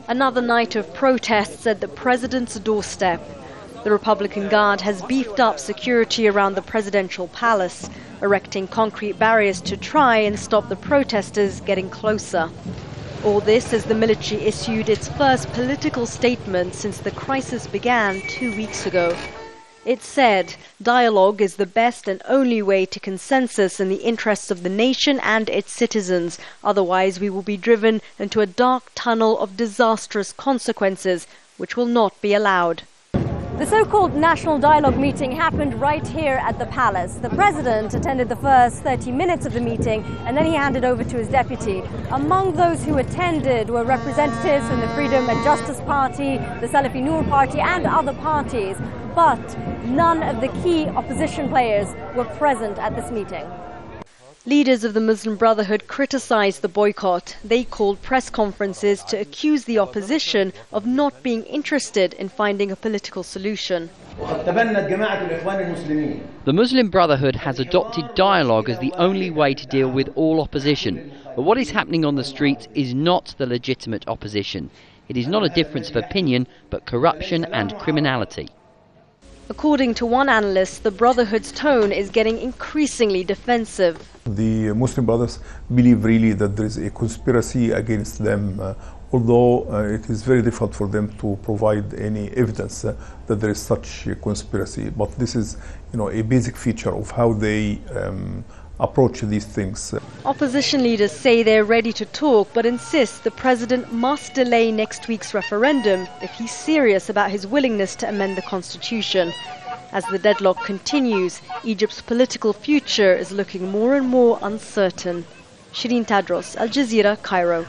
Another night of protests at the president's doorstep. The Republican Guard has beefed up security around the presidential palace, erecting concrete barriers to try and stop the protesters getting closer. All this as the military issued its first political statement since the crisis began 2 weeks ago. It said, dialogue is the best and only way to consensus in the interests of the nation and its citizens. Otherwise, we will be driven into a dark tunnel of disastrous consequences, which will not be allowed. The so-called National Dialogue meeting happened right here at the palace. The president attended the first 30 minutes of the meeting and then he handed over to his deputy. Among those who attended were representatives from the Freedom and Justice Party, the Salafi Noor Party and other parties. But none of the key opposition players were present at this meeting. Leaders of the Muslim Brotherhood criticized the boycott. They called press conferences to accuse the opposition of not being interested in finding a political solution. The Muslim Brotherhood has adopted dialogue as the only way to deal with all opposition. But what is happening on the streets is not the legitimate opposition. It is not a difference of opinion, but corruption and criminality. According to one analyst, the Brotherhood's tone is getting increasingly defensive. The Muslim Brothers believe really that there is a conspiracy against them, although it is very difficult for them to provide any evidence that there is such a conspiracy. But this is, a basic feature of how they approach these things. Opposition leaders say they're ready to talk, but insist the president must delay next week's referendum if he's serious about his willingness to amend the constitution. As the deadlock continues, Egypt's political future is looking more and more uncertain. Sherine, Tadros, Al Jazeera, Cairo.